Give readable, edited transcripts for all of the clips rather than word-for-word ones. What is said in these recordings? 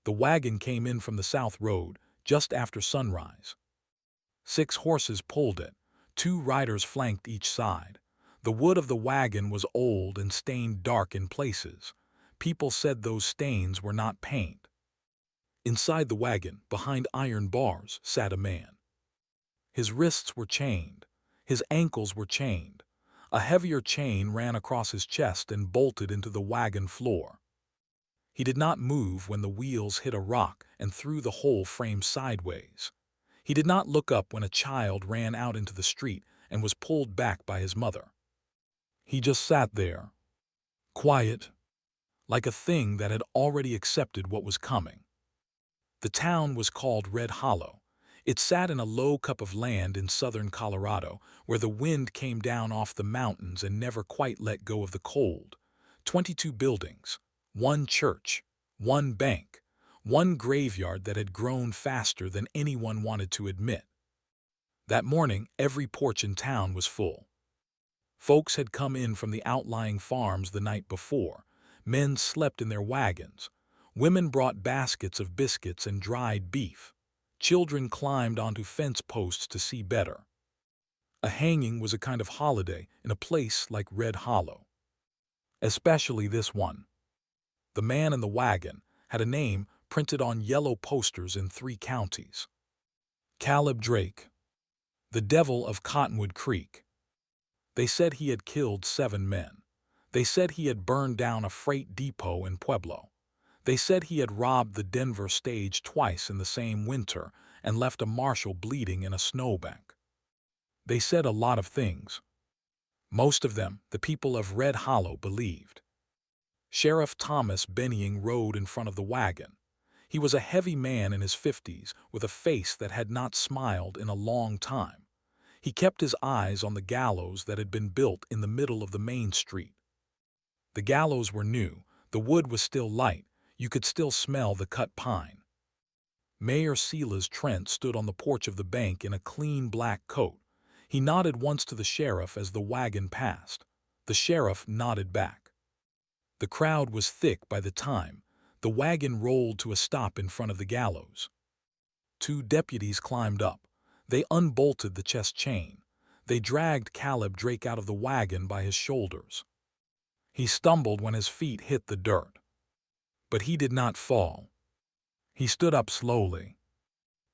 The wagon came in from the south road just after sunrise. 6 horses pulled it. 2 riders flanked each side. The wood of the wagon was old and stained dark in places. People said those stains were not paint. Inside the wagon, behind iron bars, sat a man. His wrists were chained. His ankles were chained. A heavier chain ran across his chest and bolted into the wagon floor. He did not move when the wheels hit a rock and threw the whole frame sideways. He did not look up when a child ran out into the street and was pulled back by his mother. He just sat there, quiet, like a thing that had already accepted what was coming. The town was called Red Hollow. It sat in a low cup of land in southern Colorado, where the wind came down off the mountains and never quite let go of the cold. 22 buildings, 1 church, 1 bank, 1 graveyard that had grown faster than anyone wanted to admit. That morning, every porch in town was full. Folks had come in from the outlying farms the night before. Men slept in their wagons. Women brought baskets of biscuits and dried beef. Children climbed onto fence posts to see better. A hanging was a kind of holiday in a place like Red Hollow. Especially this one. The man in the wagon had a name printed on yellow posters in 3 counties. Caleb Drake, the Devil of Cottonwood Creek. They said he had killed 7 men. They said he had burned down a freight depot in Pueblo. They said he had robbed the Denver stage twice in the same winter and left a marshal bleeding in a snowbank. They said a lot of things. Most of them the people of Red Hollow believed. Sheriff Thomas Bennying rode in front of the wagon. He was a heavy man in his 50s with a face that had not smiled in a long time. He kept his eyes on the gallows that had been built in the middle of the main street. The gallows were new. The wood was still light. You could still smell the cut pine. Mayor Silas Trent stood on the porch of the bank in a clean black coat. He nodded once to the sheriff as the wagon passed. The sheriff nodded back. The crowd was thick by the time the wagon rolled to a stop in front of the gallows. 2 deputies climbed up. They unbolted the chest chain. They dragged Caleb Drake out of the wagon by his shoulders. He stumbled when his feet hit the dirt. But he did not fall. He stood up slowly.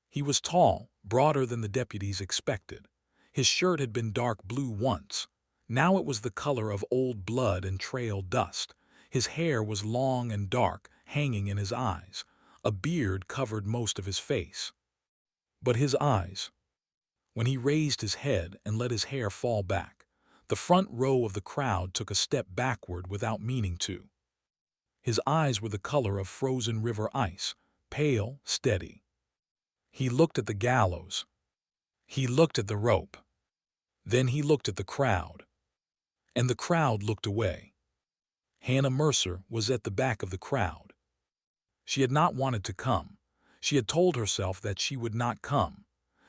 He was tall, broader than the deputies expected. His shirt had been dark blue once. Now it was the color of old blood and trail dust. His hair was long and dark, hanging in his eyes. A beard covered most of his face. But his eyes. When he raised his head and let his hair fall back, the front row of the crowd took a step backward without meaning to. His eyes were the color of frozen river ice, pale, steady. He looked at the gallows. He looked at the rope. Then he looked at the crowd. And the crowd looked away. Hannah Mercer was at the back of the crowd. She had not wanted to come. She had told herself that she would not come.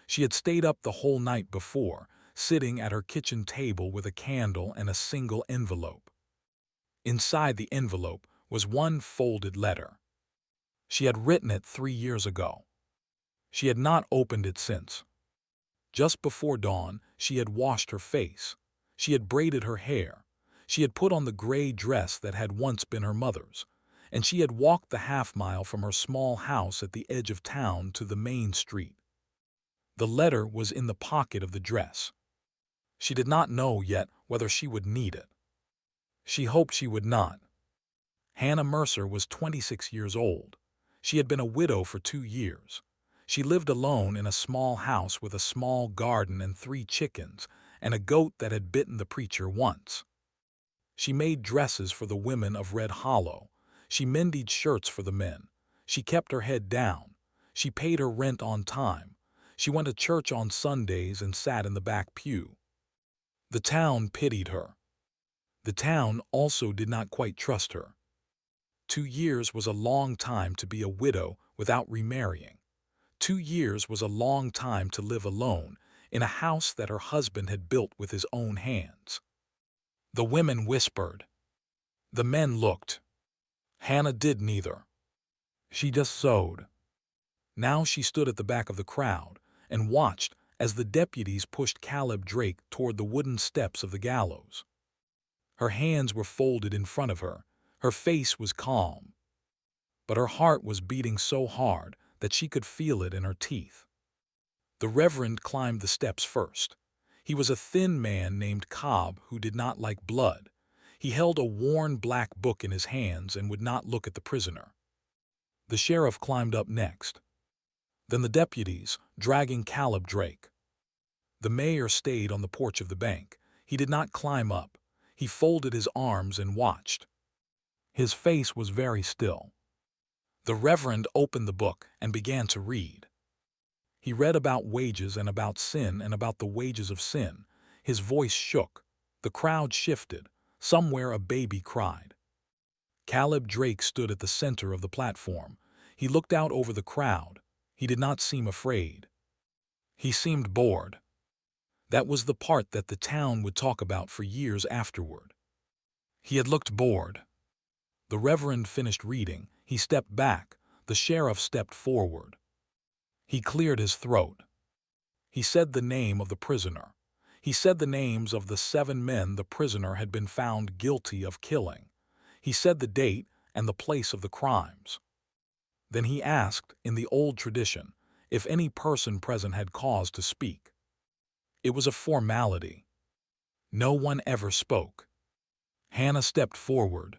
She had stayed up the whole night before, sitting at her kitchen table with a candle and a single envelope. Inside the envelope was 1 folded letter. She had written it 3 years ago. She had not opened it since. Just before dawn, she had washed her face. She had braided her hair. She had put on the gray dress that had once been her mother's, and she had walked the half-mile from her small house at the edge of town to the main street. The letter was in the pocket of the dress. She did not know yet whether she would need it. She hoped she would not. Hannah Mercer was 26 years old. She had been a widow for 2 years. She lived alone in a small house with a small garden and 3 chickens and a goat that had bitten the preacher once. She made dresses for the women of Red Hollow. She mended shirts for the men. She kept her head down. She paid her rent on time. She went to church on Sundays and sat in the back pew. The town pitied her. The town also did not quite trust her. 2 years was a long time to be a widow without remarrying. 2 years was a long time to live alone in a house that her husband had built with his own hands. The women whispered. The men looked. Hannah did neither. She just sewed. Now she stood at the back of the crowd and watched as the deputies pushed Caleb Drake toward the wooden steps of the gallows. Her hands were folded in front of her. Her face was calm, but her heart was beating so hard that she could feel it in her teeth. The Reverend climbed the steps first. He was a thin man named Cobb who did not like blood. He held a worn black book in his hands and would not look at the prisoner. The sheriff climbed up next. Then the deputies, dragging Caleb Drake. The mayor stayed on the porch of the bank. He did not climb up. He folded his arms and watched. His face was very still. The Reverend opened the book and began to read. He read about wages and about sin and about the wages of sin. His voice shook. The crowd shifted. Somewhere a baby cried. Caleb Drake stood at the center of the platform. He looked out over the crowd. He did not seem afraid. He seemed bored. That was the part that the town would talk about for years afterward. He had looked bored. The Reverend finished reading. He stepped back. The sheriff stepped forward. He cleared his throat. He said the name of the prisoner. He said the names of the 7 men the prisoner had been found guilty of killing. He said the date and the place of the crimes. Then he asked, in the old tradition, if any person present had cause to speak. It was a formality. No one ever spoke. Hannah stepped forward.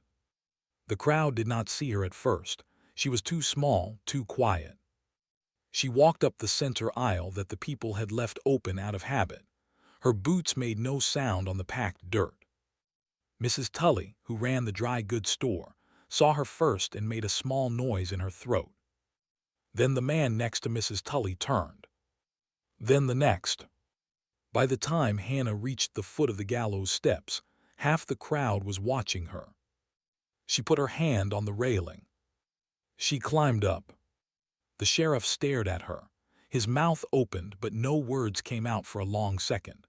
The crowd did not see her at first. She was too small, too quiet. She walked up the center aisle that the people had left open out of habit. Her boots made no sound on the packed dirt. Mrs. Tully, who ran the dry goods store, saw her first and made a small noise in her throat. Then the man next to Mrs. Tully turned. Then the next. By the time Hannah reached the foot of the gallows steps, half the crowd was watching her. She put her hand on the railing. She climbed up. The sheriff stared at her. His mouth opened, but no words came out for a long second.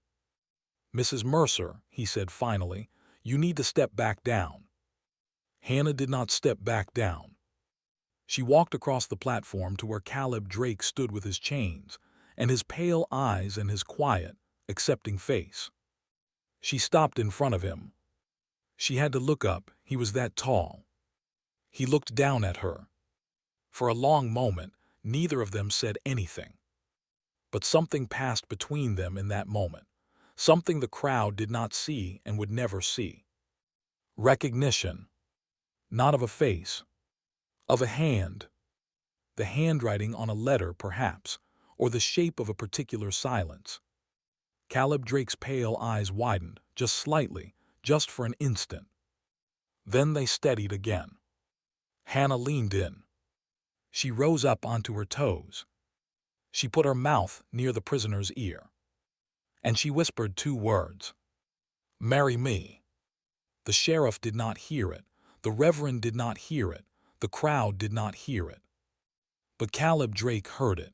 "Mrs. Mercer," he said finally, "you need to step back down." Hannah did not step back down. She walked across the platform to where Caleb Drake stood with his chains, and his pale eyes and his quiet, accepting face. She stopped in front of him. She had to look up. He was that tall. He looked down at her. For a long moment, neither of them said anything. But something passed between them in that moment, something the crowd did not see and would never see. Recognition. Not of a face. Of a hand. The handwriting on a letter, perhaps, or the shape of a particular silence. Caleb Drake's pale eyes widened, just slightly, just for an instant. Then they steadied again. Hannah leaned in. She rose up onto her toes. She put her mouth near the prisoner's ear. And she whispered 2 words. "Marry me." The sheriff did not hear it. The Reverend did not hear it. The crowd did not hear it. But Caleb Drake heard it.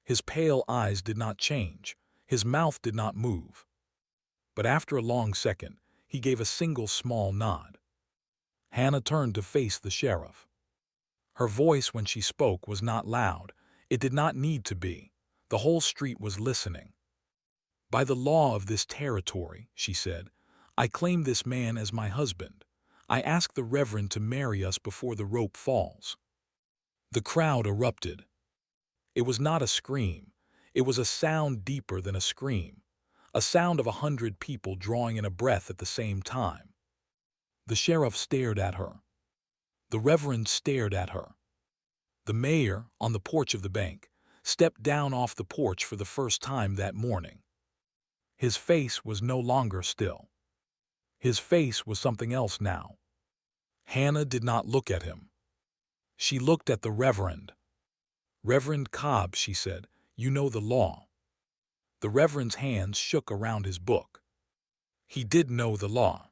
His pale eyes did not change. His mouth did not move. But after a long second, he gave a single small nod. Hannah turned to face the sheriff. Her voice when she spoke was not loud. It did not need to be. The whole street was listening. "By the law of this territory," she said, "I claim this man as my husband. I ask the Reverend to marry us before the rope falls." The crowd erupted. It was not a scream. It was a sound deeper than a scream. A sound of 100 people drawing in a breath at the same time. The sheriff stared at her. The Reverend stared at her. The mayor, on the porch of the bank, stepped down off the porch for the first time that morning. His face was no longer still. His face was something else now. Hannah did not look at him. She looked at the Reverend. "Reverend Cobb," she said, "you know the law." The Reverend's hands shook around his book. He did know the law.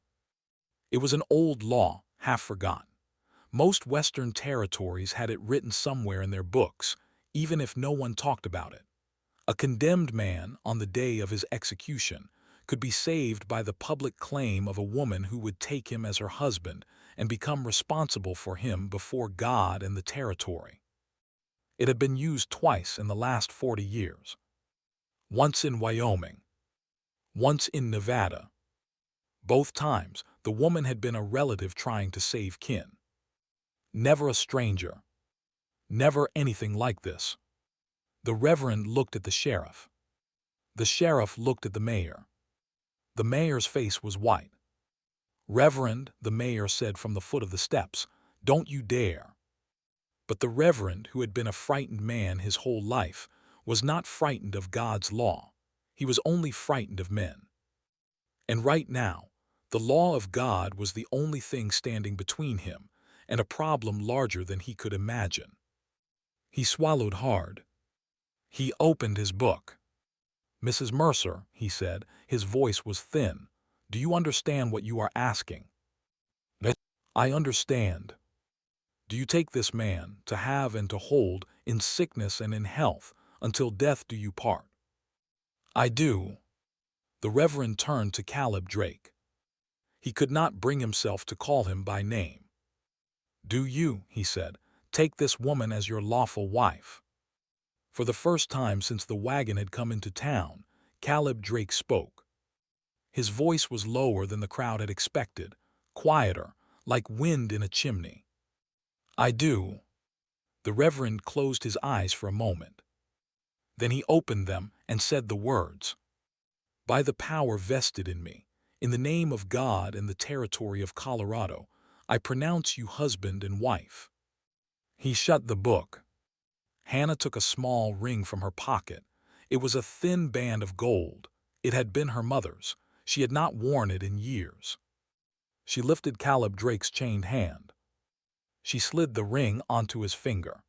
It was an old law, half forgotten. Most Western territories had it written somewhere in their books, even if no one talked about it. A condemned man, on the day of his execution, could be saved by the public claim of a woman who would take him as her husband and become responsible for him before God and the territory. It had been used twice in the last 40 years. Once in Wyoming, once in Nevada. Both times, the woman had been a relative trying to save kin. Never a stranger. Never anything like this. The Reverend looked at the sheriff. The sheriff looked at the mayor. The mayor's face was white. "Reverend," the mayor said from the foot of the steps, "don't you dare." But the Reverend, who had been a frightened man his whole life, was not frightened of God's law. He was only frightened of men. And right now, the law of God was the only thing standing between him and a problem larger than he could imagine. He swallowed hard. He opened his book. "Mrs. Mercer," he said, his voice was thin, "do you understand what you are asking?" "I understand. Do you take this man, to have and to hold, in sickness and in health, until death do you part?" "I do." The Reverend turned to Caleb Drake. He could not bring himself to call him by name. "Do you," he said, "take this woman as your lawful wife?" For the first time since the wagon had come into town, Caleb Drake spoke. His voice was lower than the crowd had expected, quieter, like wind in a chimney. "I do." The Reverend closed his eyes for a moment. Then he opened them and said the words, "By the power vested in me, in the name of God and the territory of Colorado, I pronounce you husband and wife." He shut the book. Hannah took a small ring from her pocket. It was a thin band of gold. It had been her mother's. She had not worn it in years. She lifted Caleb Drake's chained hand. She slid the ring onto his finger.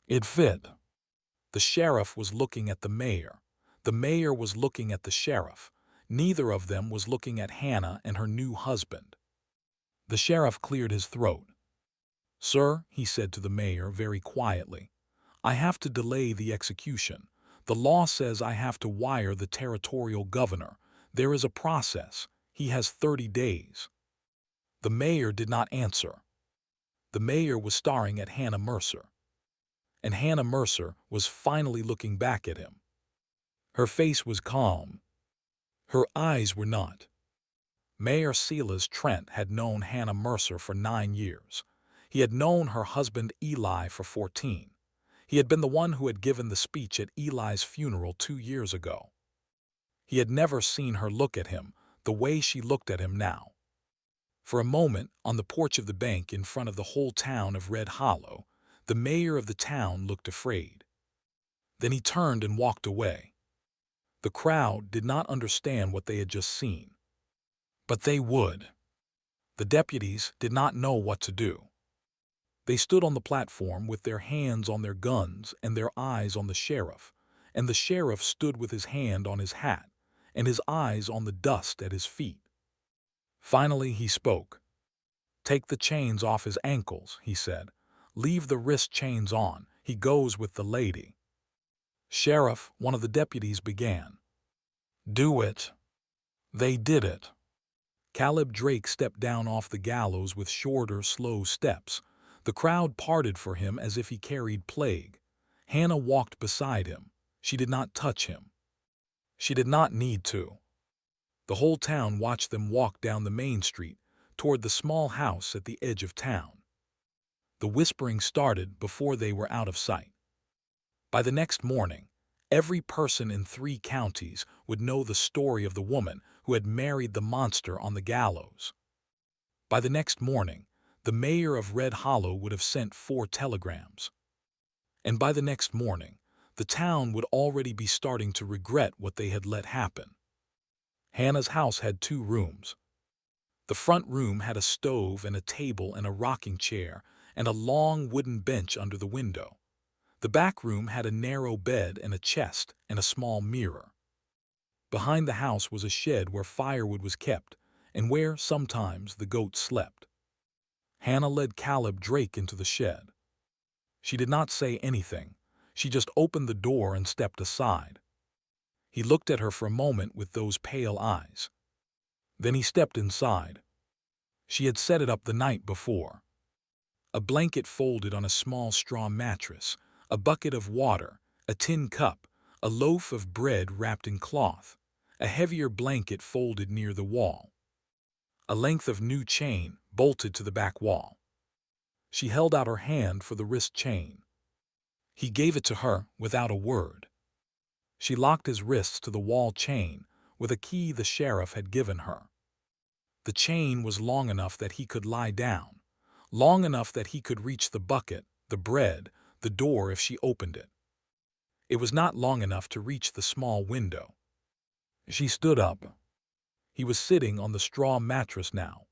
It fit. The sheriff was looking at the mayor. The mayor was looking at the sheriff. Neither of them was looking at Hannah and her new husband. The sheriff cleared his throat. "Sir," he said to the mayor very quietly, "I have to delay the execution. The law says I have to wire the territorial governor. There is a process. He has 30 days. The mayor did not answer. The mayor was staring at Hannah Mercer. And Hannah Mercer was finally looking back at him. Her face was calm. Her eyes were not. Mayor Silas Trent had known Hannah Mercer for 9 years. He had known her husband Eli for 14. He had been the one who had given the speech at Eli's funeral 2 years ago. He had never seen her look at him the way she looked at him now. For a moment, on the porch of the bank in front of the whole town of Red Hollow, the mayor of the town looked afraid. Then he turned and walked away. The crowd did not understand what they had just seen. But they would. The deputies did not know what to do. They stood on the platform with their hands on their guns and their eyes on the sheriff, and the sheriff stood with his hand on his hat and his eyes on the dust at his feet. Finally he spoke. "Take the chains off his ankles," he said. "Leave the wrist chains on. He goes with the lady." "Sheriff," one of the deputies began. "Do it." They did it. Caleb Drake stepped down off the gallows with shorter, slow steps. The crowd parted for him as if he carried plague. Hannah walked beside him. She did not touch him. She did not need to. The whole town watched them walk down the main street toward the small house at the edge of town. The whispering started before they were out of sight. By the next morning, every person in 3 counties would know the story of the woman who had married the monster on the gallows. By the next morning, the mayor of Red Hollow would have sent 4 telegrams. And by the next morning, the town would already be starting to regret what they had let happen. Hannah's house had 2 rooms. The front room had a stove and a table and a rocking chair and a long wooden bench under the window. The back room had a narrow bed and a chest and a small mirror. Behind the house was a shed where firewood was kept and where, sometimes, the goats slept. Hannah led Caleb Drake into the shed. She did not say anything. She just opened the door and stepped aside. He looked at her for a moment with those pale eyes. Then he stepped inside. She had set it up the night before. A blanket folded on a small straw mattress, a bucket of water, a tin cup, a loaf of bread wrapped in cloth, a heavier blanket folded near the wall, a length of new chain bolted to the back wall. She held out her hand for the wrist chain. He gave it to her without a word. She locked his wrists to the wall chain with a key the sheriff had given her. The chain was long enough that he could lie down, long enough that he could reach the bucket, the bread, the door if she opened it. It was not long enough to reach the small window. She stood up. He was sitting on the straw mattress now.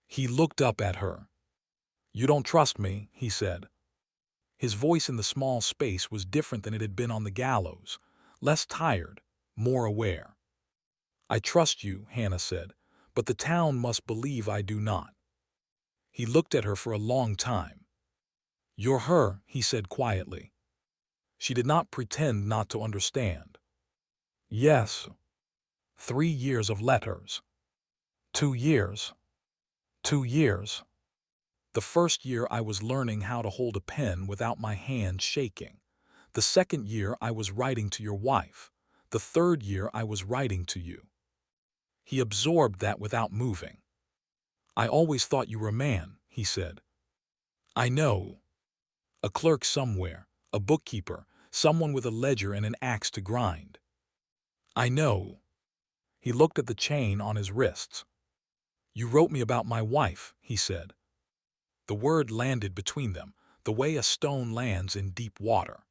He looked up at her. "You don't trust me," he said. His voice in the small space was different than it had been on the gallows, less tired, more aware. "I trust you," Hannah said, "but the town must believe I do not." He looked at her for a long time. "You're her," he said quietly. She did not pretend not to understand. "Yes." 3 years of letters. 2 years. 2 years. The first year I was learning how to hold a pen without my hand shaking. The second year I was writing to your wife. The third year I was writing to you. He absorbed that without moving. "I always thought you were a man," he said. "I know. A clerk somewhere, a bookkeeper, someone with a ledger and an axe to grind. I know." He looked at the chain on his wrists. "You wrote me about my wife," he said. The word landed between them, the way a stone lands in deep water.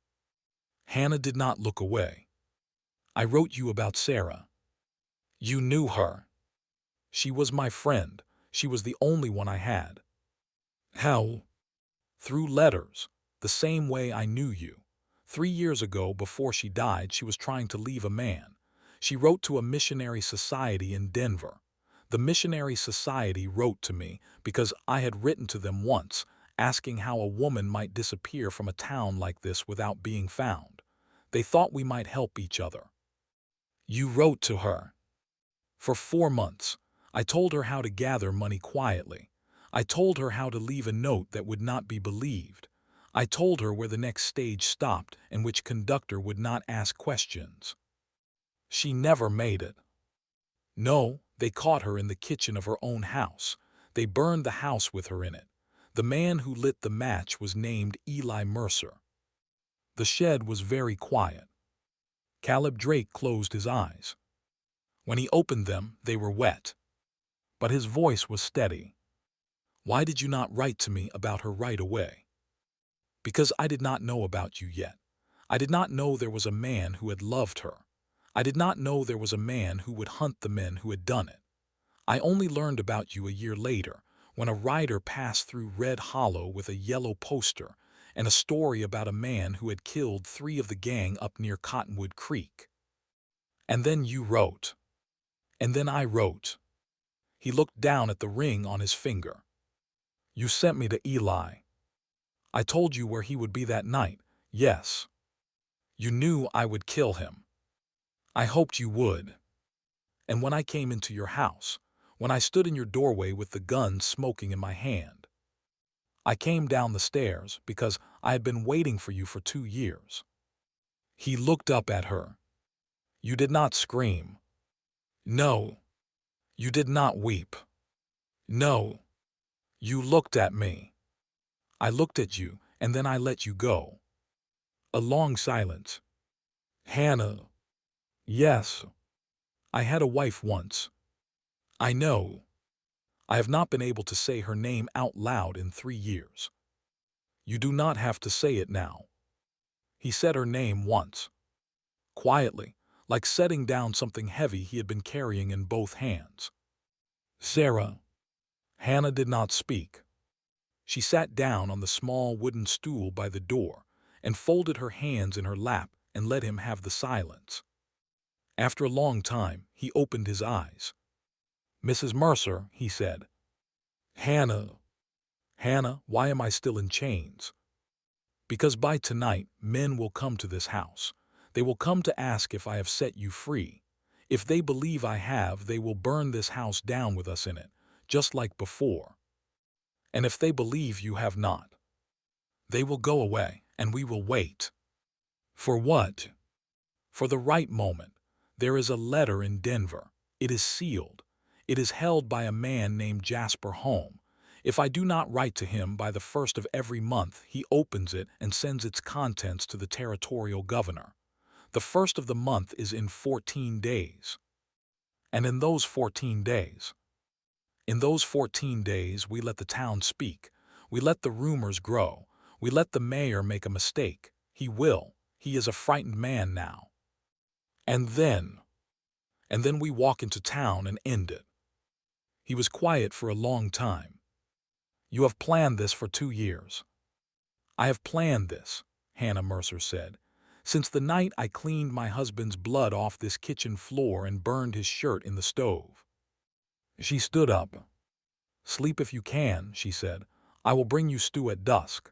Hannah did not look away. "I wrote you about Sarah. You knew her. She was my friend. She was the only one I had." "How?" "Through letters, the same way I knew you. 3 years ago, before she died, she was trying to leave a man. She wrote to a missionary society in Denver. The missionary society wrote to me because I had written to them once, asking how a woman might disappear from a town like this without being found. They thought we might help each other." "You wrote to her?" "For 4 months. I told her how to gather money quietly. I told her how to leave a note that would not be believed. I told her where the next stage stopped and which conductor would not ask questions. She never made it. No, they caught her in the kitchen of her own house. They burned the house with her in it. The man who lit the match was named Eli Mercer." The shed was very quiet. Caleb Drake closed his eyes. When he opened them, they were wet. But his voice was steady. "Why did you not write to me about her right away?" "Because I did not know about you yet. I did not know there was a man who had loved her. I did not know there was a man who would hunt the men who had done it. I only learned about you a year later, when a rider passed through Red Hollow with a yellow poster and a story about a man who had killed 3 of the gang up near Cottonwood Creek. And then you wrote. And then I wrote." He looked down at the ring on his finger. "You sent me to Eli. I told you where he would be that night, yes. You knew I would kill him. I hoped you would. And when I came into your house, when I stood in your doorway with the gun smoking in my hand, I came down the stairs because I had been waiting for you for 2 years." He looked up at her. "You did not scream. No. You did not weep. No. You looked at me. I looked at you, and then I let you go." A long silence. "Hannah." "Yes. I had a wife once. I know. I have not been able to say her name out loud in 3 years. You do not have to say it now." He said her name once. Quietly, like setting down something heavy he had been carrying in both hands. "Sarah." Hannah did not speak. She sat down on the small wooden stool by the door and folded her hands in her lap and let him have the silence. After a long time, he opened his eyes. "Mrs. Mercer," he said. "Hannah." "Hannah, why am I still in chains?" "Because by tonight, men will come to this house. They will come to ask if I have set you free. If they believe I have, they will burn this house down with us in it, just like before. And if they believe you have not, they will go away, and we will wait. For what? For the right moment. There is a letter in Denver. It is sealed. It is held by a man named Jasper Home. If I do not write to him by the 1st of every month, he opens it and sends its contents to the territorial governor. The 1st of the month is in 14 days. And in those 14 days, we let the town speak. We let the rumors grow. We let the mayor make a mistake. He will. He is a frightened man now. And then we walk into town and end it. He was quiet for a long time. You have planned this for 2 years. I have planned this, Hannah Mercer said, since the night I cleaned my husband's blood off this kitchen floor and burned his shirt in the stove. She stood up. Sleep if you can, she said. I will bring you stew at dusk.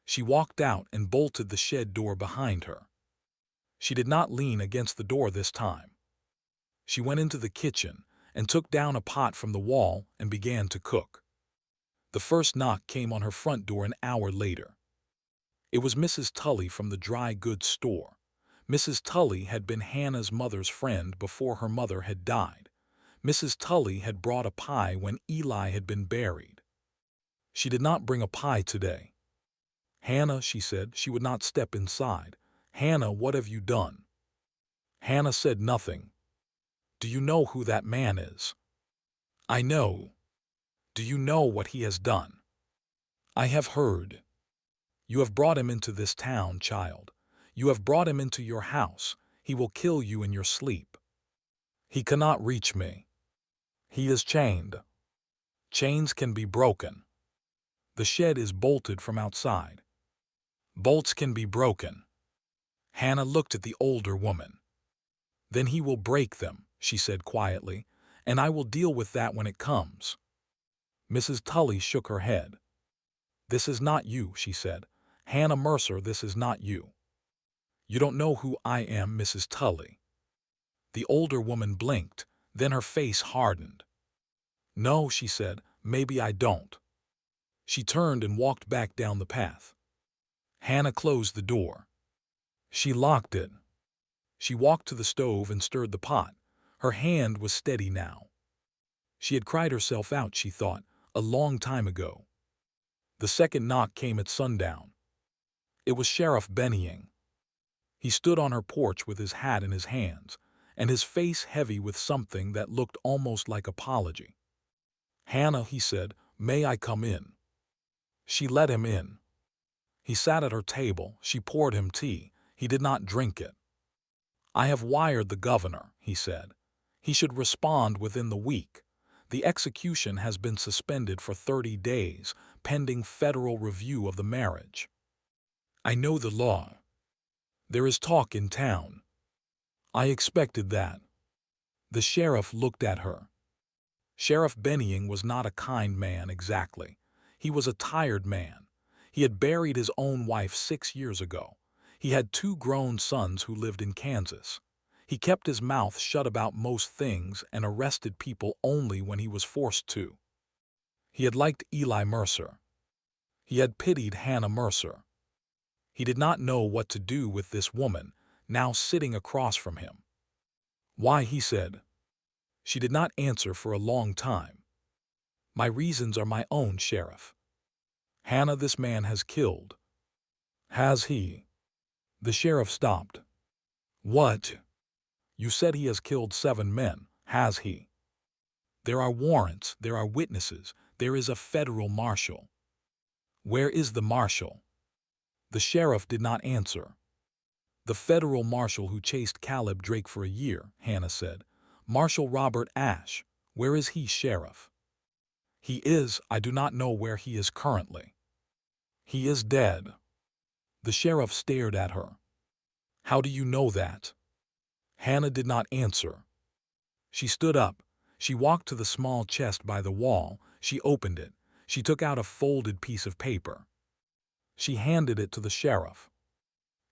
She walked out and bolted the shed door behind her. She did not lean against the door this time. She went into the kitchen and took down a pot from the wall and began to cook. The first knock came on her front door an hour later. It was Mrs. Tully from the dry goods store. Mrs. Tully had been Hannah's mother's friend before her mother had died. Mrs. Tully had brought a pie when Eli had been buried. She did not bring a pie today. Hannah, she said, she would not step inside. Hannah, what have you done? Hannah said nothing. Do you know who that man is? I know. Do you know what he has done? I have heard. You have brought him into this town, child. You have brought him into your house. He will kill you in your sleep. He cannot reach me. He is chained. Chains can be broken. The shed is bolted from outside. Bolts can be broken. Hannah looked at the older woman. Then he will break them, she said quietly, and I will deal with that when it comes. Mrs. Tully shook her head. This is not you, she said. Hannah Mercer, this is not you. You don't know who I am, Mrs. Tully. The older woman blinked, then her face hardened. No, she said, maybe I don't. She turned and walked back down the path. Hannah closed the door. She locked it. She walked to the stove and stirred the pot. Her hand was steady now. She had cried herself out, she thought, a long time ago. The second knock came at sundown. It was Sheriff Bennying. He stood on her porch with his hat in his hands, and his face heavy with something that looked almost like apology. Hannah, he said, may I come in? She let him in. He sat at her table. She poured him tea. He did not drink it. I have wired the governor, he said. He should respond within the week. The execution has been suspended for 30 days, pending federal review of the marriage. I know the law. There is talk in town. I expected that. The sheriff looked at her. Sheriff Bennying was not a kind man exactly. He was a tired man. He had buried his own wife 6 years ago. He had 2 grown sons who lived in Kansas. He kept his mouth shut about most things and arrested people only when he was forced to. He had liked Eli Mercer. He had pitied Hannah Mercer. He did not know what to do with this woman, now sitting across from him. Why, he said. She did not answer for a long time. My reasons are my own, Sheriff. Hannah, this man has killed. Has he? The sheriff stopped. What? You said he has killed 7 men, has he? There are warrants, there are witnesses, there is a federal marshal. Where is the marshal? The sheriff did not answer. The federal marshal who chased Caleb Drake for a year, Hannah said. Marshal Robert Ashe. Where is he, Sheriff? He is, I do not know where he is currently. He is dead. The sheriff stared at her. How do you know that? Hannah did not answer. She stood up. She walked to the small chest by the wall. She opened it. She took out a folded piece of paper. She handed it to the sheriff.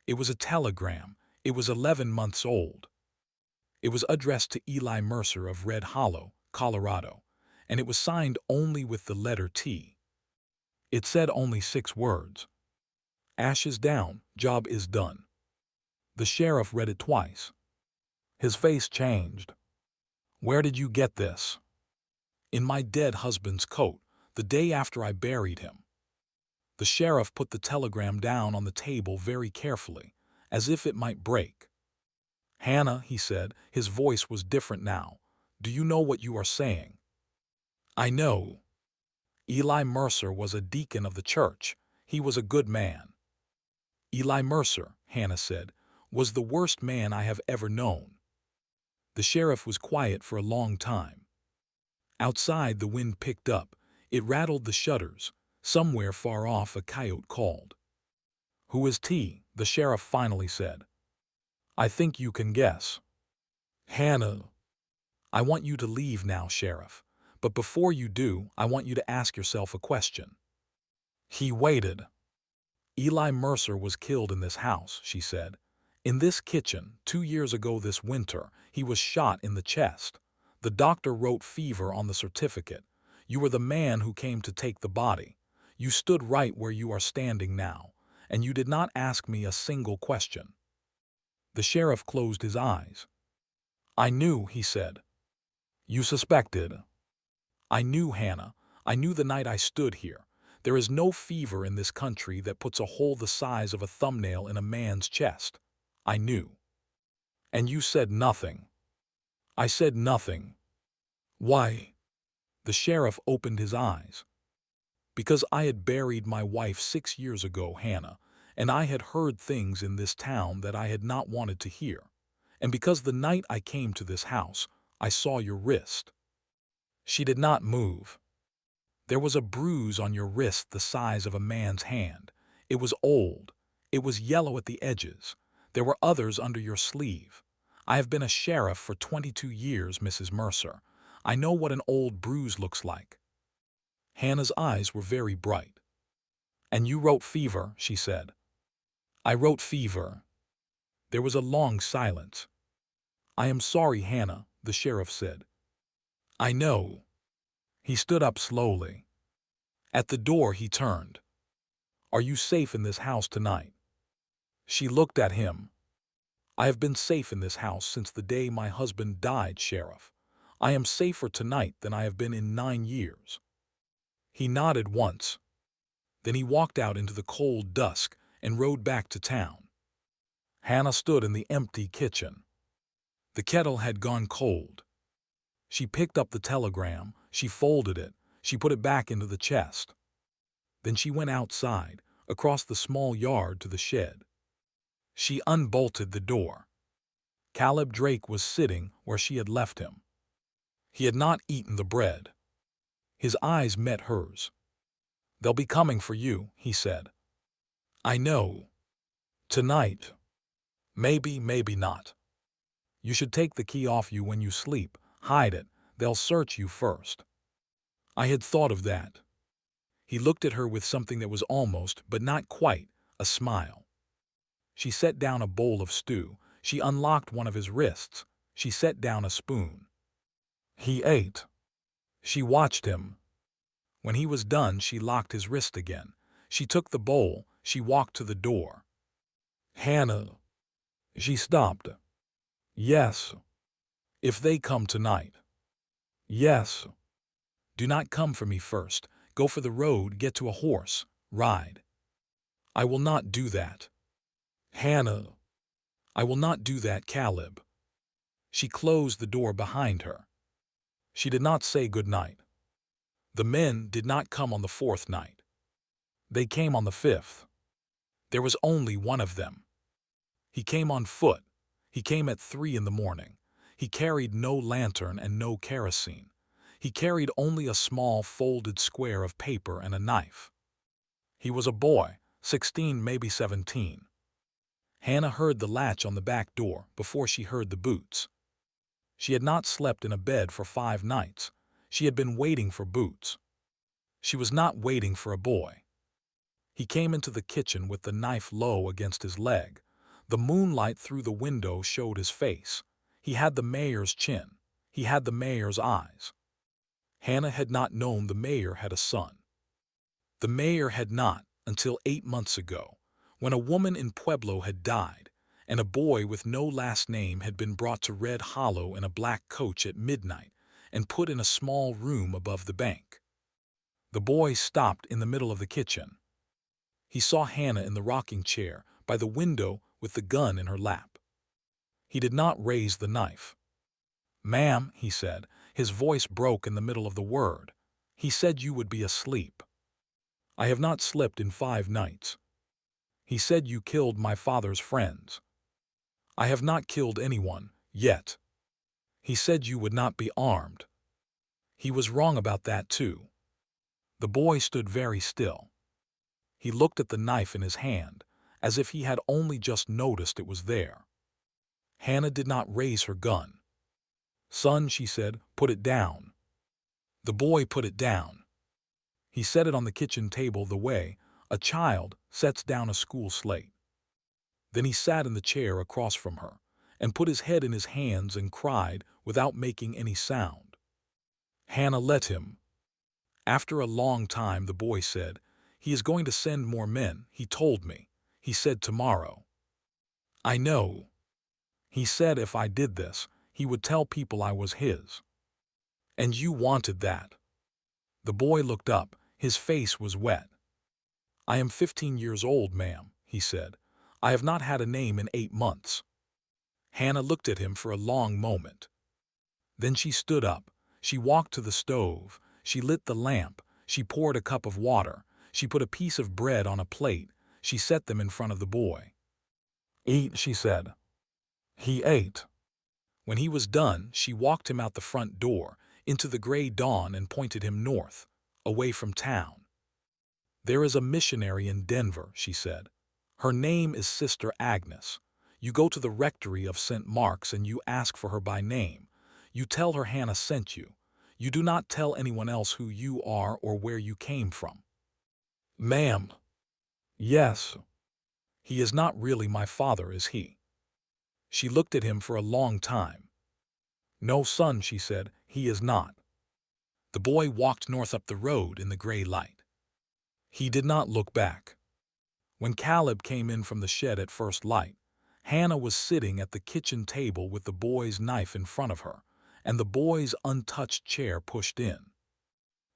It was a telegram. It was 11 months old. It was addressed to Eli Mercer of Red Hollow, Colorado, and it was signed only with the letter T. It said only 6 words. Ashes down, job is done. The sheriff read it twice. His face changed. Where did you get this? In my dead husband's coat, the day after I buried him. The sheriff put the telegram down on the table very carefully, as if it might break. Hannah, he said, his voice was different now. Do you know what you are saying? I know. Eli Mercer was a deacon of the church. He was a good man. Eli Mercer, Hannah said, was the worst man I have ever known. The sheriff was quiet for a long time. Outside, the wind picked up. It rattled the shutters. Somewhere far off, a coyote called. Who is T? The sheriff finally said. I think you can guess. Hannah. I want you to leave now, Sheriff. But before you do, I want you to ask yourself a question. He waited. Eli Mercer was killed in this house, she said. In this kitchen, 2 years ago this winter, he was shot in the chest. The doctor wrote fever on the certificate. You were the man who came to take the body. You stood right where you are standing now, and you did not ask me a single question. The sheriff closed his eyes. I knew, he said. You suspected. I knew, Hannah. I knew the night I stood here. There is no fever in this country that puts a hole the size of a thumbnail in a man's chest. I knew. And you said nothing. I said nothing. Why? The sheriff opened his eyes. Because I had buried my wife 6 years ago, Hannah, and I had heard things in this town that I had not wanted to hear. And because the night I came to this house, I saw your wrist. She did not move. There was a bruise on your wrist the size of a man's hand. It was old. It was yellow at the edges. There were others under your sleeve. I have been a sheriff for 22 years, Mrs. Mercer. I know what an old bruise looks like. Hannah's eyes were very bright. And you wrote fever, she said. I wrote fever. There was a long silence. I am sorry, Hannah, the sheriff said. I know. He stood up slowly. At the door he turned. Are you safe in this house tonight? She looked at him. I have been safe in this house since the day my husband died, Sheriff. I am safer tonight than I have been in 9 years. He nodded once. Then he walked out into the cold dusk and rode back to town. Hannah stood in the empty kitchen. The kettle had gone cold. She picked up the telegram, she folded it, she put it back into the chest. Then she went outside, across the small yard to the shed. She unbolted the door. Caleb Drake was sitting where she had left him. He had not eaten the bread. His eyes met hers. They'll be coming for you, he said. I know. Tonight. Maybe, maybe not. You should take the key off you when you sleep. Hide it. They'll search you first. I had thought of that. He looked at her with something that was almost, but not quite, a smile. She set down a bowl of stew. She unlocked one of his wrists. She set down a spoon. He ate. She watched him. When he was done, she locked his wrist again. She took the bowl. She walked to the door. Hannah. She stopped. Yes. If they come tonight. Yes. Do not come for me first. Go for the road, get to a horse, ride. I will not do that. Hannah. I will not do that, Caleb. She closed the door behind her. She did not say good night. The men did not come on the 4th night. They came on the 5th. There was only one of them. He came on foot. He came at 3 in the morning. He carried no lantern and no kerosene. He carried only a small folded square of paper and a knife. He was a boy, 16, maybe 17. Hannah heard the latch on the back door before she heard the boots. She had not slept in a bed for 5 nights. She had been waiting for boots. She was not waiting for a boy. He came into the kitchen with the knife low against his leg. The moonlight through the window showed his face. He had the mayor's chin. He had the mayor's eyes. Hannah had not known the mayor had a son. The mayor had not until 8 months ago, when a woman in Pueblo had died, and a boy with no last name had been brought to Red Hollow in a black coach at midnight and put in a small room above the bank. The boy stopped in the middle of the kitchen. He saw Hannah in the rocking chair by the window with the gun in her lap. He did not raise the knife. "Ma'am," he said, his voice broke in the middle of the word. "He said you would be asleep." "I have not slept in 5 nights. He said you killed my father's friends." "I have not killed anyone, yet." "He said you would not be armed." "He was wrong about that too." The boy stood very still. He looked at the knife in his hand, as if he had only just noticed it was there. Hannah did not raise her gun. "Son," she said, "put it down." The boy put it down. He set it on the kitchen table the way a child sets down a school slate. Then he sat in the chair across from her and put his head in his hands and cried without making any sound. Hannah let him. After a long time the boy said, "He is going to send more men, he told me. He said tomorrow." "I know. He said if I did this, he would tell people I was his." "And you wanted that." The boy looked up. His face was wet. "I am 15 years old, ma'am," he said. "I have not had a name in 8 months." Hannah looked at him for a long moment. Then she stood up. She walked to the stove. She lit the lamp. She poured a cup of water. She put a piece of bread on a plate. She set them in front of the boy. "Eat," she said. He ate. When he was done, she walked him out the front door, into the gray dawn, and pointed him north, away from town. "There is a missionary in Denver," she said. "Her name is Sister Agnes. You go to the rectory of St. Mark's and you ask for her by name. You tell her Hannah sent you. You do not tell anyone else who you are or where you came from." "Ma'am." "Yes. He is not really my father, is he?" She looked at him for a long time. "No, son," she said, "he is not." The boy walked north up the road in the gray light. He did not look back. When Caleb came in from the shed at first light, Hannah was sitting at the kitchen table with the boy's knife in front of her and the boy's untouched chair pushed in.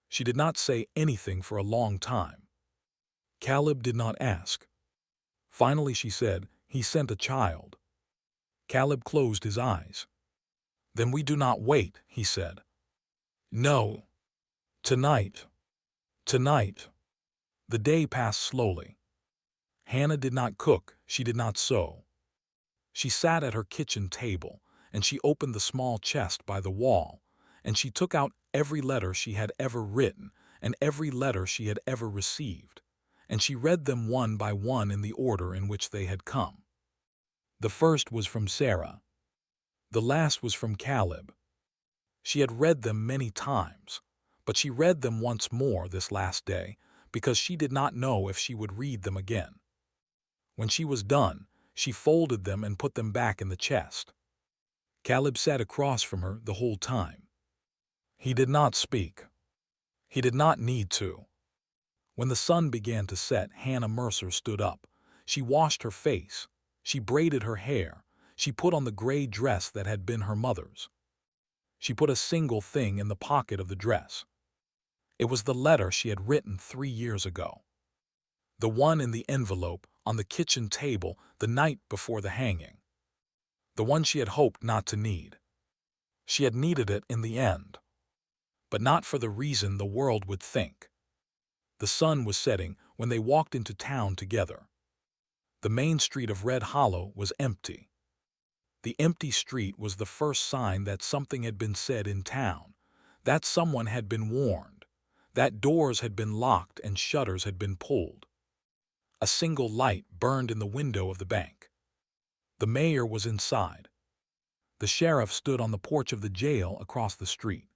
She did not say anything for a long time. Caleb did not ask. Finally she said, "He sent a child." Caleb closed his eyes. "Then we do not wait," he said. "No. Tonight. Tonight." The day passed slowly. Hannah did not cook, she did not sew. She sat at her kitchen table, and she opened the small chest by the wall, and she took out every letter she had ever written and every letter she had ever received, and she read them one by one in the order in which they had come. The first was from Sarah. The last was from Caleb. She had read them many times, but she read them once more this last day because she did not know if she would read them again. When she was done, she folded them and put them back in the chest. Caleb sat across from her the whole time. He did not speak. He did not need to. When the sun began to set, Hannah Mercer stood up. She washed her face. She braided her hair. She put on the gray dress that had been her mother's. She put a single thing in the pocket of the dress. It was the letter she had written 3 years ago. The one in the envelope on the kitchen table the night before the hanging. The one she had hoped not to need. She had needed it in the end, but not for the reason the world would think. The sun was setting when they walked into town together. The main street of Red Hollow was empty. The empty street was the first sign that something had been said in town, that someone had been warned, that doors had been locked and shutters had been pulled. A single light burned in the window of the bank. The mayor was inside. The sheriff stood on the porch of the jail across the street.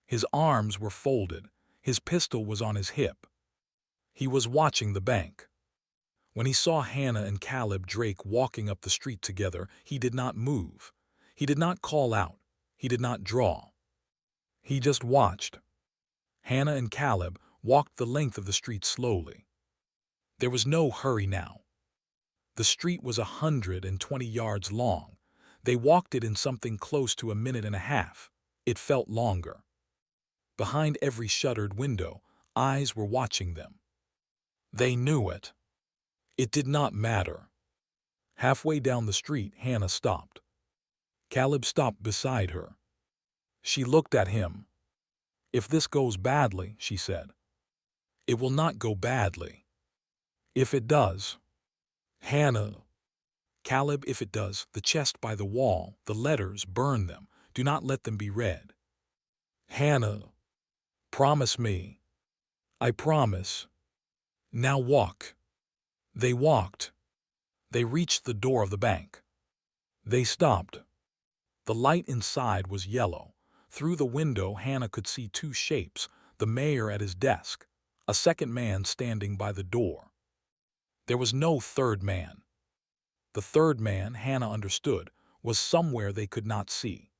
His arms were folded. His pistol was on his hip. He was watching the bank. When he saw Hannah and Caleb Drake walking up the street together, he did not move. He did not call out. He did not draw. He just watched. Hannah and Caleb walked the length of the street slowly. There was no hurry now. The street was 120 yards long. They walked it in something close to a minute and a half. It felt longer. Behind every shuttered window, eyes were watching them. They knew it. It did not matter. Halfway down the street, Hannah stopped. Caleb stopped beside her. She looked at him. "If this goes badly," she said, "it will not go badly. If it does." Hannah. "Caleb, if it does, the chest by the wall, the letters, burn them. Do not let them be read." Hannah. "Promise me." "I promise." "Now walk." They walked. They reached the door of the bank. They stopped. The light inside was yellow. Through the window, Hannah could see two shapes, the mayor at his desk, a second man standing by the door. There was no third man. The third man, Hannah understood, was somewhere they could not see.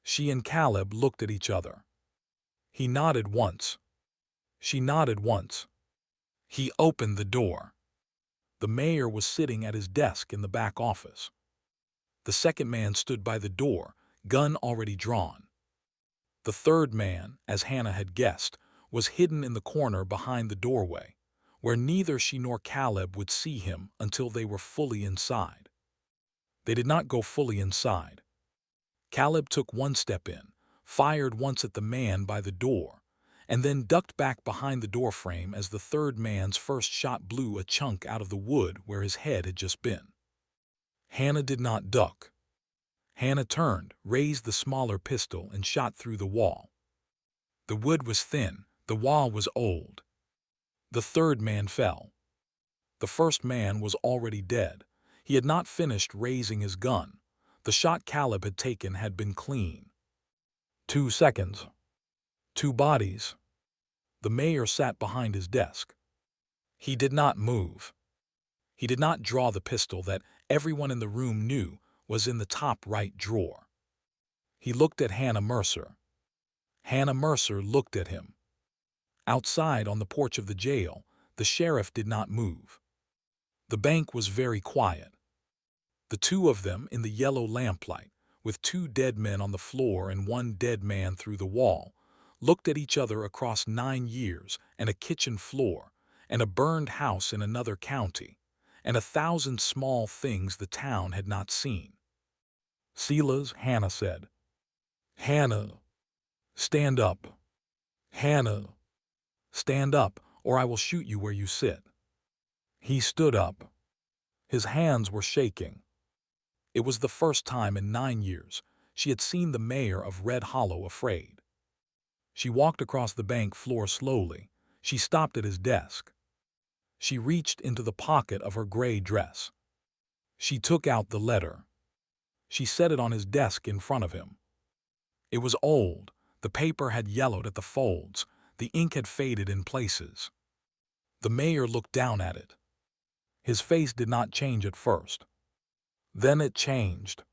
She and Caleb looked at each other. He nodded once. She nodded once. He opened the door. The mayor was sitting at his desk in the back office. The second man stood by the door, gun already drawn. The third man, as Hannah had guessed, was hidden in the corner behind the doorway, where neither she nor Caleb would see him until they were fully inside. They did not go fully inside. Caleb took one step in, fired once at the man by the door, and then ducked back behind the doorframe as the third man's first shot blew a chunk out of the wood where his head had just been. Hannah did not duck. Hannah turned, raised the smaller pistol, and shot through the wall. The wood was thin, the wall was old. The third man fell. The first man was already dead. He had not finished raising his gun. The shot Caleb had taken had been clean. 2 seconds. 2 bodies. The mayor sat behind his desk. He did not move. He did not draw the pistol that everyone in the room knew was in the top right drawer. He looked at Hannah Mercer. Hannah Mercer looked at him. Outside on the porch of the jail, the sheriff did not move. The bank was very quiet. The two of them in the yellow lamplight, with 2 dead men on the floor and 1 dead man through the wall, looked at each other across 9 years and a kitchen floor and a burned house in another county and 1,000 small things the town had not seen. "Silas," Hannah said. "Hannah, stand up. Hannah, stand up, or I will shoot you where you sit." He stood up. His hands were shaking. It was the first time in 9 years she had seen the mayor of Red Hollow afraid. She walked across the bank floor slowly. She stopped at his desk. She reached into the pocket of her gray dress. She took out the letter. She set it on his desk in front of him. It was old. The paper had yellowed at the folds. The ink had faded in places. The mayor looked down at it. His face did not change at first. Then it changed.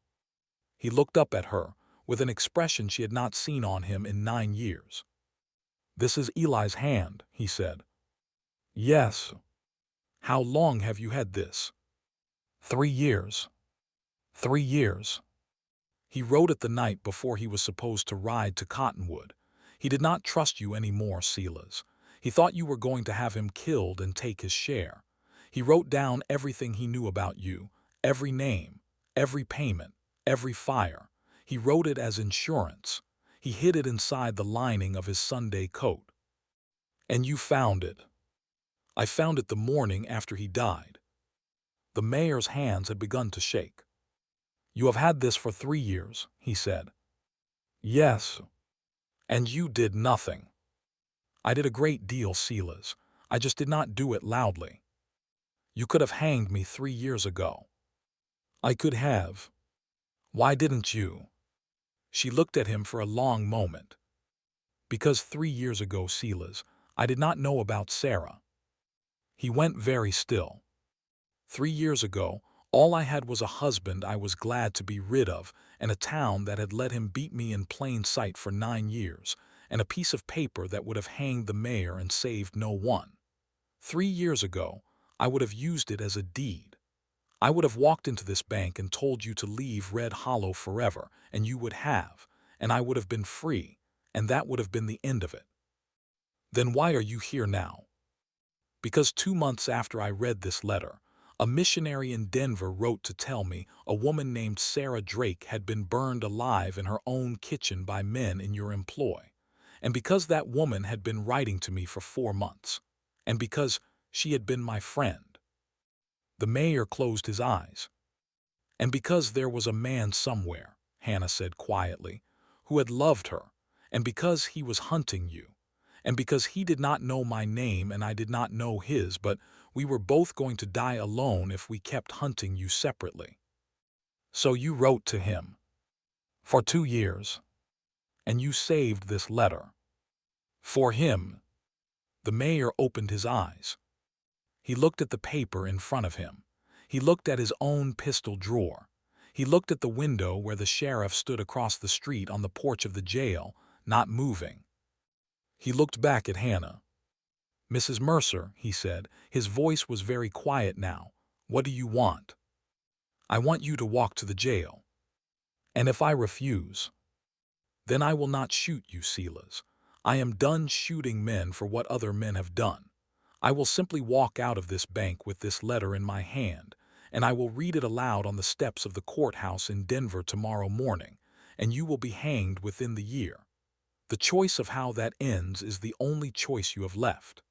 He looked up at her with an expression she had not seen on him in 9 years. "This is Eli's hand," he said. "Yes." "How long have you had this?" 3 years. 3 years. He wrote it the night before he was supposed to ride to Cottonwood. He did not trust you any more, Silas. He thought you were going to have him killed and take his share. He wrote down everything he knew about you, every name, every payment, every fire. He wrote it as insurance. He hid it inside the lining of his Sunday coat. And you found it. I found it the morning after he died. The mayor's hands had begun to shake. "You have had this for 3 years," he said. "Yes." "And you did nothing." "I did a great deal, Silas. I just did not do it loudly. You could have hanged me 3 years ago." "I could have." "Why didn't you?" She looked at him for a long moment. "Because 3 years ago, Silas, I did not know about Sarah." He went very still. 3 years ago, All I had was a husband I was glad to be rid of, and a town that had let him beat me in plain sight for 9 years, and a piece of paper that would have hanged the mayor and saved no one. 3 years ago, I would have used it as a deed. I would have walked into this bank and told you to leave Red Hollow forever, and you would have, and I would have been free, and that would have been the end of it. Then why are you here now? Because 2 months after I read this letter, a missionary in Denver wrote to tell me a woman named Sarah Drake had been burned alive in her own kitchen by men in your employ. And because that woman had been writing to me for 4 months, and because she had been my friend. The mayor closed his eyes. And because there was a man somewhere, Hannah said quietly, who had loved her, and because he was hunting you, and because he did not know my name and I did not know his, but we were both going to die alone if we kept hunting you separately. So you wrote to him. For 2 years. And you saved this letter. For him. The mayor opened his eyes. He looked at the paper in front of him. He looked at his own pistol drawer. He looked at the window where the sheriff stood across the street on the porch of the jail, not moving. He looked back at Hannah. Mrs. Mercer, he said, his voice was very quiet now. What do you want? I want you to walk to the jail. And if I refuse, then I will not shoot you, Silas. I am done shooting men for what other men have done. I will simply walk out of this bank with this letter in my hand, and I will read it aloud on the steps of the courthouse in Denver tomorrow morning, and you will be hanged within the year. The choice of how that ends is the only choice you have left.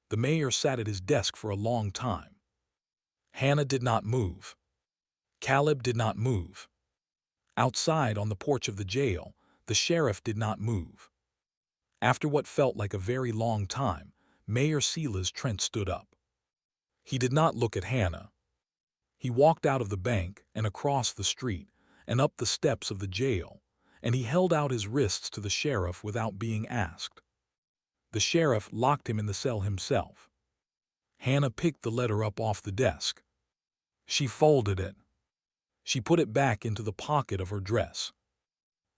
The mayor sat at his desk for a long time. Hannah did not move. Caleb did not move. Outside on the porch of the jail, the sheriff did not move. After what felt like a very long time, Mayor Silas Trent stood up. He did not look at Hannah. He walked out of the bank and across the street and up the steps of the jail, and he held out his wrists to the sheriff without being asked. The sheriff locked him in the cell himself. Hannah picked the letter up off the desk. She folded it. She put it back into the pocket of her dress.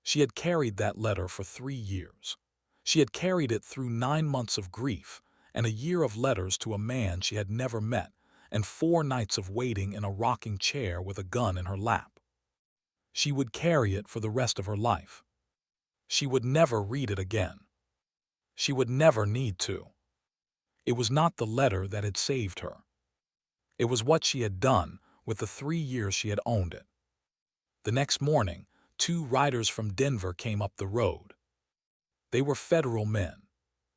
She had carried that letter for 3 years. She had carried it through 9 months of grief and a year of letters to a man she had never met and 4 nights of waiting in a rocking chair with a gun in her lap. She would carry it for the rest of her life. She would never read it again. She would never need to. It was not the letter that had saved her. It was what she had done with the 3 years she had owned it. The next morning, 2 riders from Denver came up the road. They were federal men.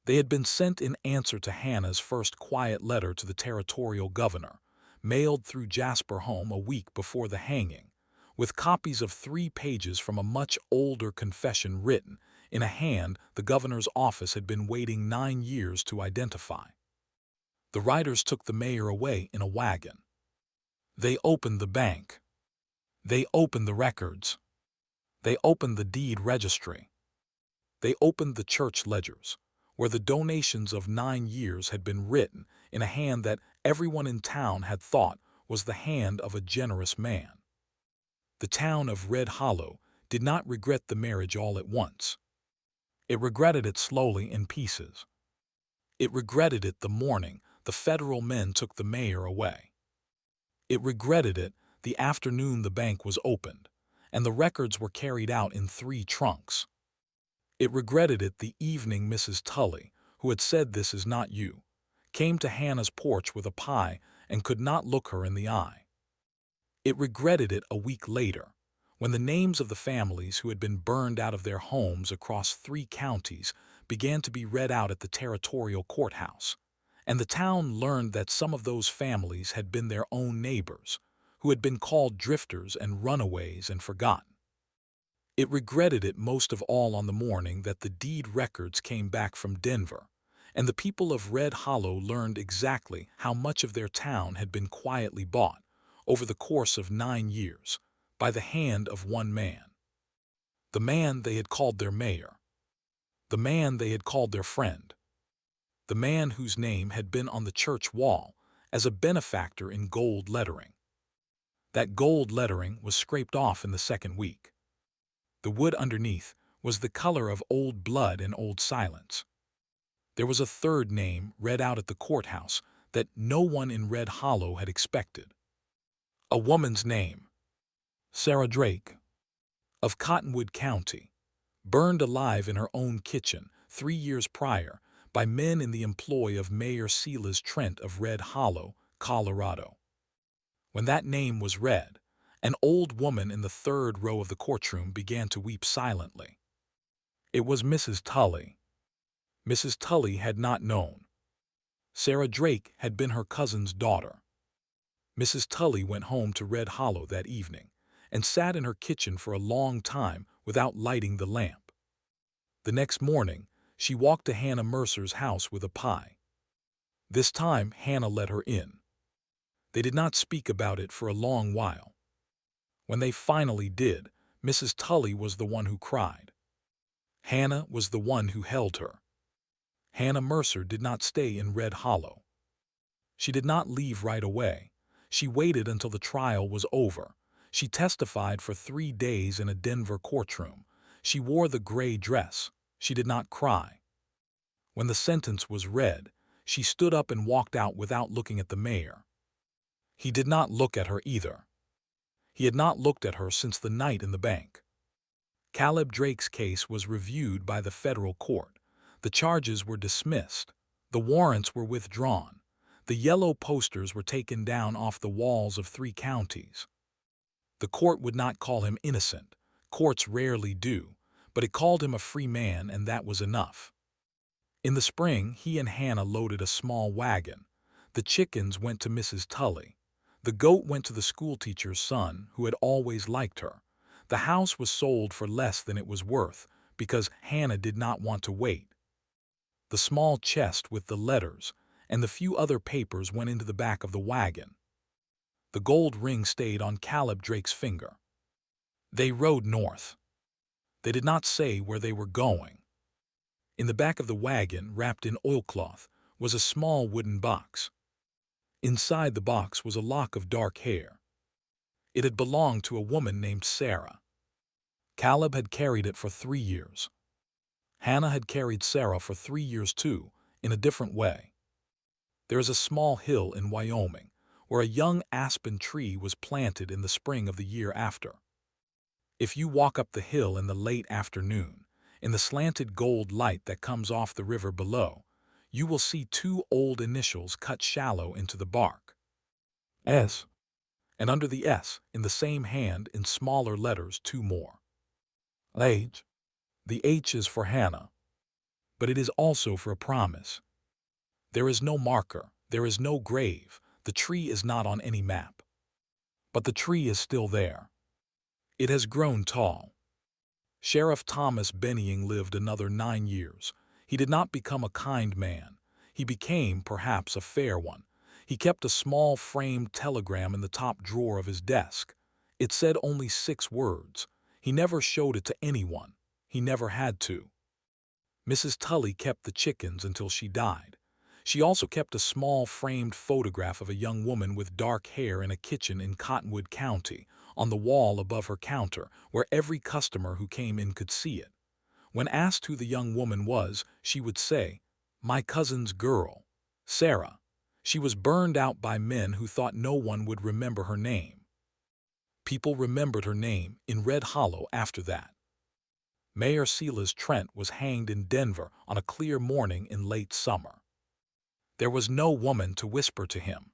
They had been sent in answer to Hannah's first quiet letter to the territorial governor, mailed through Jasper home a week before the hanging, with copies of 3 pages from a much older confession written in a hand the governor's office had been waiting 9 years to identify. The riders took the mayor away in a wagon. They opened the bank. They opened the records. They opened the deed registry. They opened the church ledgers, where the donations of 9 years had been written in a hand that everyone in town had thought was the hand of a generous man. The town of Red Hollow did not regret the marriage all at once. It regretted it slowly in pieces. It regretted it the morning the federal men took the mayor away. It regretted it the afternoon the bank was opened, and the records were carried out in 3 trunks. It regretted it the evening Mrs. Tully, who had said this is not you, came to Hannah's porch with a pie and could not look her in the eye. It regretted it a week later, when the names of the families who had been burned out of their homes across 3 counties began to be read out at the territorial courthouse, and the town learned that some of those families had been their own neighbors, who had been called drifters and runaways and forgotten. It regretted it most of all on the morning that the deed records came back from Denver, and the people of Red Hollow learned exactly how much of their town had been quietly bought, over the course of 9 years, by the hand of one man. The man they had called their mayor. The man they had called their friend. The man whose name had been on the church wall as a benefactor in gold lettering. That gold lettering was scraped off in the second week. The wood underneath was the color of old blood and old silence. There was a third name read out at the courthouse that no one in Red Hollow had expected. A woman's name, Sarah Drake, of Cottonwood County, burned alive in her own kitchen 3 years prior by men in the employ of Mayor Silas Trent of Red Hollow, Colorado. When that name was read, an old woman in the third row of the courtroom began to weep silently. It was Mrs. Tully. Mrs. Tully had not known. Sarah Drake had been her cousin's daughter. Mrs. Tully went home to Red Hollow that evening and sat in her kitchen for a long time without lighting the lamp. The next morning, she walked to Hannah Mercer's house with a pie. This time, Hannah let her in. They did not speak about it for a long while. When they finally did, Mrs. Tully was the one who cried. Hannah was the one who held her. Hannah Mercer did not stay in Red Hollow. She did not leave right away. She waited until the trial was over. She testified for 3 days in a Denver courtroom. She wore the gray dress. She did not cry. When the sentence was read, she stood up and walked out without looking at the mayor. He did not look at her either. He had not looked at her since the night in the bank. Caleb Drake's case was reviewed by the federal court. The charges were dismissed. The warrants were withdrawn. The yellow posters were taken down off the walls of 3 counties. The court would not call him innocent. Courts rarely do, but it called him a free man, and that was enough. In the spring, he and Hannah loaded a small wagon. The chickens went to Mrs. Tully. The goat went to the schoolteacher's son, who had always liked her. The house was sold for less than it was worth because Hannah did not want to wait. The small chest with the letters and the few other papers went into the back of the wagon. The gold ring stayed on Caleb Drake's finger. They rode north. They did not say where they were going. In the back of the wagon, wrapped in oilcloth, was a small wooden box. Inside the box was a lock of dark hair. It had belonged to a woman named Sarah. Caleb had carried it for 3 years. Hannah had carried Sarah for 3 years too, in a different way. There is a small hill in Wyoming where a young aspen tree was planted in the spring of the year after. If you walk up the hill in the late afternoon, in the slanted gold light that comes off the river below, you will see 2 old initials cut shallow into the bark. S. And under the S, in the same hand, in smaller letters, 2 more. H. The H is for Hannah, but it is also for a promise. There is no marker, there is no grave, the tree is not on any map. But the tree is still there. It has grown tall. Sheriff Thomas Bennying lived another 9 years. He did not become a kind man. He became, perhaps, a fair one. He kept a small framed telegram in the top drawer of his desk. It said only 6 words. He never showed it to anyone. He never had to. Mrs. Tully kept the chickens until she died. She also kept a small framed photograph of a young woman with dark hair in a kitchen in Cottonwood County on the wall above her counter, where every customer who came in could see it. When asked who the young woman was, she would say, "My cousin's girl, Sarah." She was burned out by men who thought no one would remember her name. People remembered her name in Red Hollow after that. Mayor Silas Trent was hanged in Denver on a clear morning in late summer. There was no woman to whisper to him.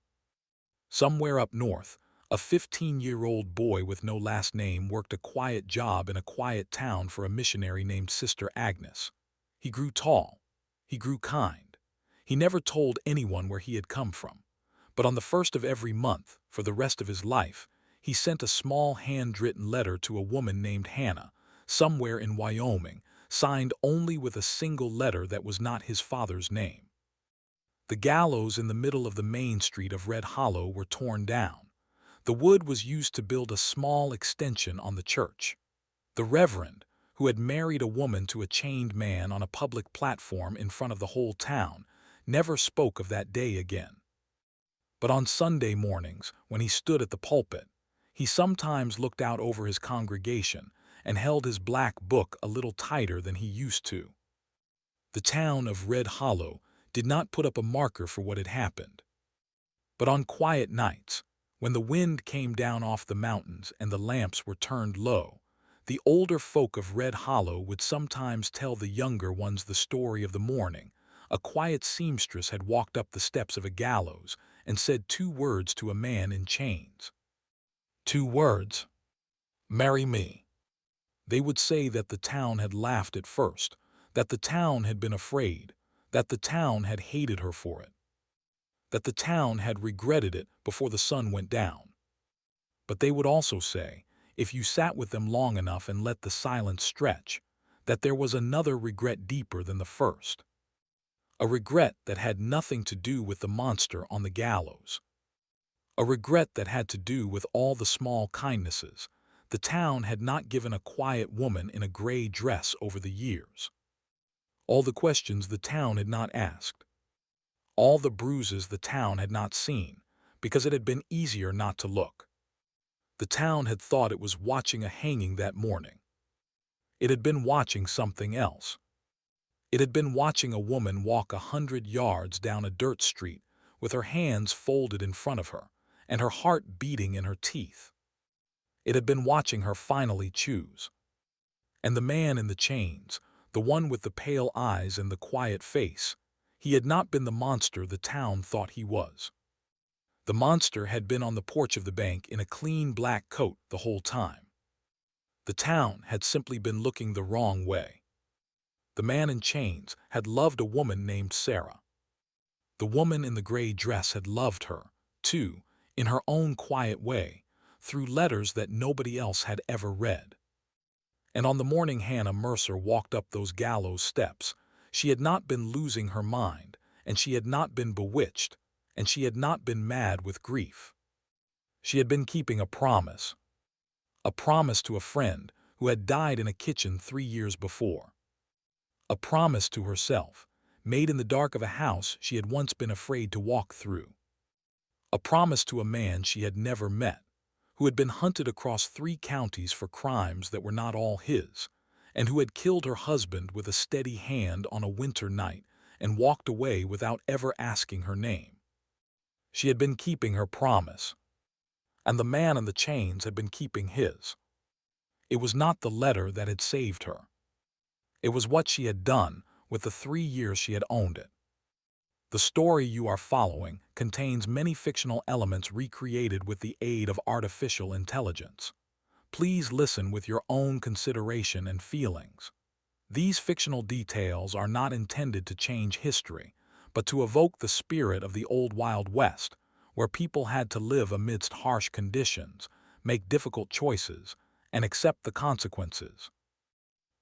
Somewhere up north, a 15-year-old boy with no last name worked a quiet job in a quiet town for a missionary named Sister Agnes. He grew tall. He grew kind. He never told anyone where he had come from. But on the 1st of every month, for the rest of his life, he sent a small handwritten letter to a woman named Hannah, somewhere in Wyoming, signed only with a single letter that was not his father's name. The gallows in the middle of the main street of Red Hollow were torn down. The wood was used to build a small extension on the church. The reverend, who had married a woman to a chained man on a public platform in front of the whole town, never spoke of that day again. But on Sunday mornings, when he stood at the pulpit, He sometimes looked out over his congregation and held his black book a little tighter than he used to. The town of Red Hollow did not put up a marker for what had happened. But on quiet nights, when the wind came down off the mountains and the lamps were turned low, the older folk of Red Hollow would sometimes tell the younger ones the story of the morning. A quiet seamstress had walked up the steps of a gallows and said 2 words to a man in chains. 2 words. Marry me. They would say that the town had laughed at first, that the town had been afraid, that the town had hated her for it, that the town had regretted it before the sun went down. But they would also say, if you sat with them long enough and let the silence stretch, that there was another regret deeper than the first. A regret that had nothing to do with the monster on the gallows. A regret that had to do with all the small kindnesses the town had not given a quiet woman in a gray dress over the years. All the questions the town had not asked. All the bruises the town had not seen, because it had been easier not to look. The town had thought it was watching a hanging that morning. It had been watching something else. It had been watching a woman walk 100 yards down a dirt street with her hands folded in front of her and her heart beating in her teeth. It had been watching her finally choose. And the man in the chains, the one with the pale eyes and the quiet face, he had not been the monster the town thought he was. The monster had been on the porch of the bank in a clean black coat the whole time. The town had simply been looking the wrong way. The man in chains had loved a woman named Sarah. The woman in the gray dress had loved her, too, in her own quiet way, through letters that nobody else had ever read. And on the morning Hannah Mercer walked up those gallows steps, she had not been losing her mind, and she had not been bewitched, and she had not been mad with grief. She had been keeping a promise to a friend who had died in a kitchen 3 years before. A promise to herself, made in the dark of a house she had once been afraid to walk through. A promise to a man she had never met, who had been hunted across 3 counties for crimes that were not all his, and who had killed her husband with a steady hand on a winter night and walked away without ever asking her name. She had been keeping her promise, and the man in the chains had been keeping his. It was not the letter that had saved her. It was what she had done with the 3 years she had owned it. The story you are following contains many fictional elements recreated with the aid of artificial intelligence. Please listen with your own consideration and feelings. These fictional details are not intended to change history, but to evoke the spirit of the old Wild West, where people had to live amidst harsh conditions, make difficult choices, and accept the consequences.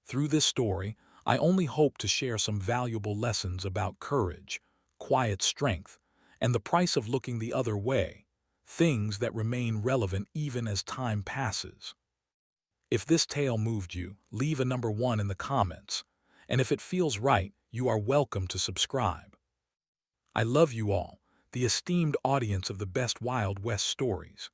Through this story, I only hope to share some valuable lessons about courage, quiet strength, and the price of looking the other way, things that remain relevant even as time passes. If this tale moved you, leave a number 1 in the comments, and if it feels right, you are welcome to subscribe. I love you all, the esteemed audience of the best Wild West stories.